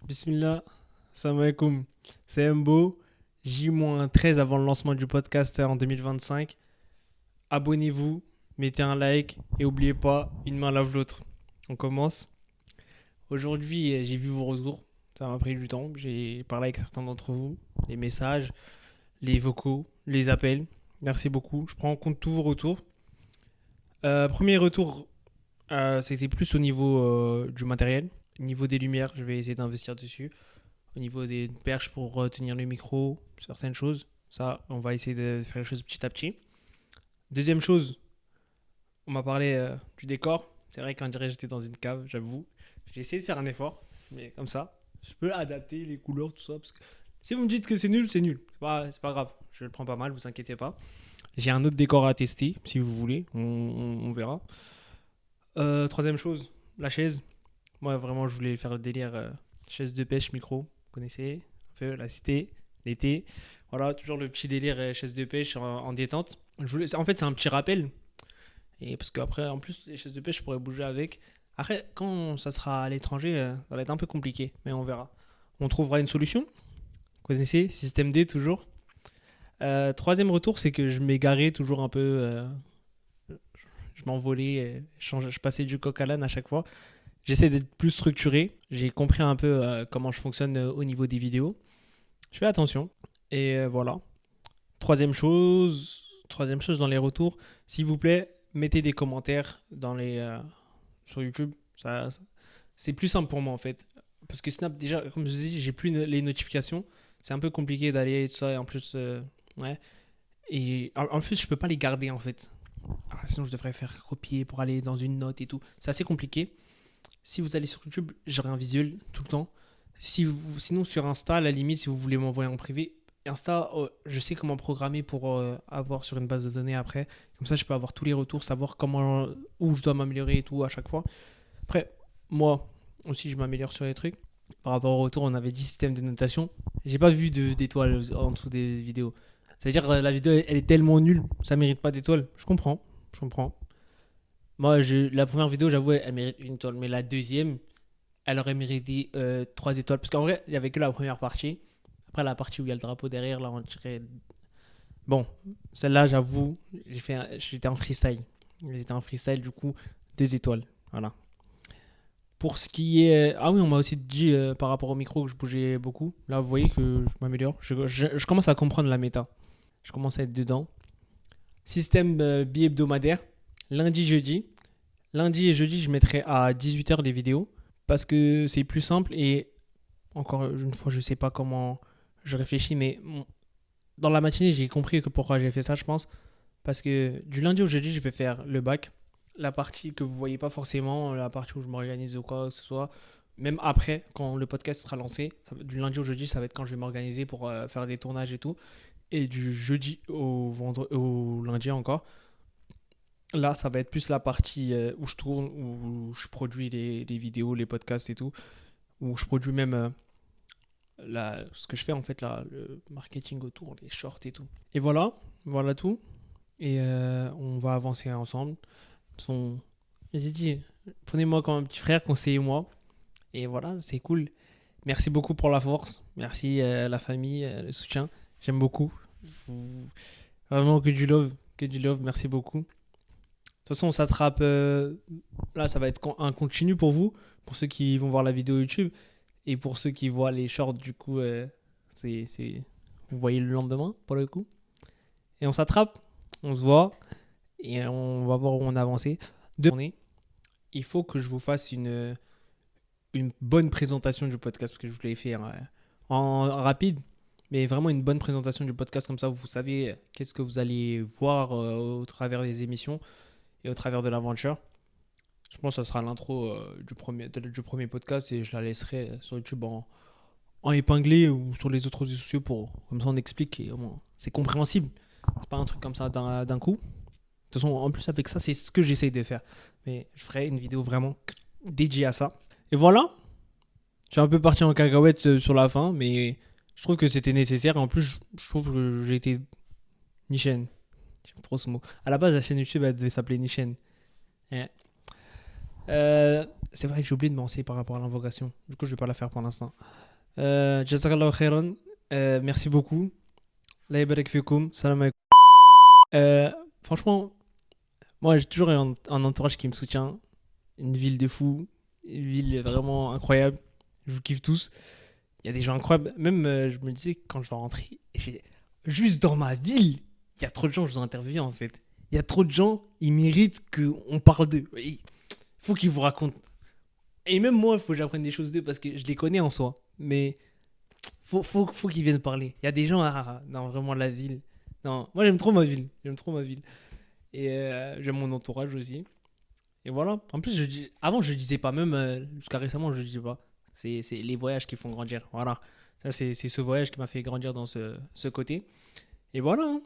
Bismillah, salam alaikum. C'est Mbo, J-13 avant le lancement du podcast en 2025. Abonnez-vous, mettez un like et n'oubliez pas, une main lave l'autre. On commence. Aujourd'hui, j'ai vu vos retours. Ça m'a pris du temps. J'ai parlé avec certains d'entre vous. Les messages, les vocaux, les appels. Merci beaucoup. Je prends en compte tous vos retours. Premier retour, c'était plus au niveau du matériel. Au niveau des lumières, je vais essayer d'investir dessus. Au niveau des perches pour tenir le micro, certaines choses. Ça, on va essayer de faire les choses petit à petit. Deuxième chose, on m'a parlé du décor. C'est vrai qu'on dirait que j'étais dans une cave, j'avoue. J'ai essayé de faire un effort, mais comme ça, je peux adapter les couleurs, tout ça. Parce que si vous me dites que c'est nul, c'est nul. C'est pas grave, je le prends pas mal, vous inquiétez pas. J'ai un autre décor à tester, si vous voulez, on verra. Troisième chose, la chaise. Moi, vraiment, je voulais faire le délire chaise de pêche, micro. Vous connaissez un peu la cité, l'été. Voilà, toujours le petit délire chaise de pêche en détente. En fait, c'est un petit rappel. Et parce qu'après, en plus, les chaises de pêche, je pourrais bouger avec. Après, quand ça sera à l'étranger, ça va être un peu compliqué, mais on verra. On trouvera une solution. Vous connaissez, système D toujours. Troisième retour, c'est que je m'égarais toujours un peu. Je m'envolais, je passais du coq à l'âne à chaque fois. J'essaie d'être plus structuré. J'ai compris un peu comment je fonctionne au niveau des vidéos. Je fais attention. Et voilà. Troisième chose dans les retours, s'il vous plaît, mettez des commentaires sur YouTube. C'est plus simple pour moi en fait. Parce que Snap, déjà, comme je dis, j'ai plus les notifications. C'est un peu compliqué d'aller et tout ça. Et en plus, ouais. Et en plus, je peux pas les garder en fait. Sinon, je devrais faire copier pour aller dans une note et tout. C'est assez compliqué. Si vous allez sur YouTube, j'aurai un visuel tout le temps. Sinon, sur Insta, à la limite, si vous voulez m'envoyer en privé, Insta, je sais comment programmer pour avoir sur une base de données après. Comme ça, je peux avoir tous les retours, savoir où je dois m'améliorer et tout à chaque fois. Après, moi aussi, je m'améliore sur les trucs. Par rapport au retour, on avait dit système de notation. J'ai pas vu d'étoiles en dessous des vidéos. C'est-à-dire, la vidéo, elle est tellement nulle, ça mérite pas d'étoiles. Je comprends, je comprends. Moi, la première vidéo, j'avoue, elle mérite une étoile. Mais la deuxième, elle aurait mérité 3 étoiles. Parce qu'en vrai, il n'y avait que la première partie. Après, la partie où il y a le drapeau derrière, là, on dirait. Bon, celle-là, j'avoue, j'étais en freestyle. J'étais en freestyle, du coup, 2 étoiles. Voilà. Pour ce qui est. Ah oui, on m'a aussi dit par rapport au micro que je bougeais beaucoup. Là, vous voyez que je m'améliore. Je commence à comprendre la méta. Je commence à être dedans. Système bi-hebdomadaire. Lundi, jeudi. Lundi et jeudi, je mettrai à 18h les vidéos parce que c'est plus simple et encore une fois, je sais pas comment je réfléchis, mais dans la matinée, j'ai compris que pourquoi j'ai fait ça, je pense. Parce que du lundi au jeudi, je vais faire le bac, la partie que vous voyez pas forcément, la partie où je m'organise ou quoi que ce soit. Même après, quand le podcast sera lancé, du lundi au jeudi, ça va être quand je vais m'organiser pour faire des tournages et tout. Et du jeudi au lundi encore, là, ça va être plus la partie où je tourne, où je produis les vidéos, les podcasts et tout, où je produis même ce que je fais en fait, là, le marketing autour, les shorts et tout. Et voilà tout. Et on va avancer ensemble. De toute façon, j'ai dit, prenez-moi comme un petit frère, conseillez-moi. Et voilà, c'est cool. Merci beaucoup pour la force. Merci la famille, le soutien. J'aime beaucoup. Vraiment que du love. Que du love. Merci beaucoup. De toute façon, on s'attrape. Là, ça va être un continu pour vous, pour ceux qui vont voir la vidéo YouTube. Et pour ceux qui voient les shorts, du coup, vous voyez le lendemain, pour le coup. Et on s'attrape, on se voit, et on va voir où on a avancé. Il faut que je vous fasse une bonne présentation du podcast, parce que je vous l'ai fait en rapide, mais vraiment une bonne présentation du podcast, comme ça vous savez qu'est-ce que vous allez voir au travers des émissions et au travers de l'aventure. Je pense que ça sera l'intro du premier podcast et je la laisserai sur YouTube en épinglé ou sur les autres réseaux sociaux comme ça on explique et au moins c'est compréhensible. C'est pas un truc comme ça d'un coup. De toute façon, en plus avec ça, c'est ce que j'essaye de faire. Mais je ferai une vidéo vraiment dédiée à ça. Et voilà, j'ai un peu parti en cacahuète sur la fin, mais je trouve que c'était nécessaire. Et en plus, je trouve que j'ai été Nichen. J'aime trop ce mot. À la base, la chaîne YouTube, elle devait s'appeler Nichen. Ouais. C'est vrai que j'ai oublié de me renseigner par rapport à l'invocation. Du coup, je vais pas la faire pour l'instant. Jazakallah khairan. Merci beaucoup. La yabarak fikoum. Salam alaikum. Euh, Franchement, moi, j'ai toujours un entourage qui me soutient. Une ville de fou. Une ville vraiment incroyable. Je vous kiffe tous. Il y a des gens incroyables. Même, je me disais, quand je vais rentrer, juste dans ma ville, il y a trop de gens que je dois interviewer en fait. Il y a trop de gens, ils méritent qu'on parle d'eux. Il faut qu'ils vous racontent. Et même moi, il faut que j'apprenne des choses d'eux parce que je les connais en soi. Mais faut qu'ils viennent parler. Il y a des gens, non, vraiment la ville. Non, moi j'aime trop ma ville. J'aime trop ma ville. Et j'aime mon entourage aussi. Et voilà. En plus, avant, je disais pas, même jusqu'à récemment, je disais pas. C'est les voyages qui font grandir. Voilà. Ça, c'est ce voyage qui m'a fait grandir dans ce côté. Et voilà, hein.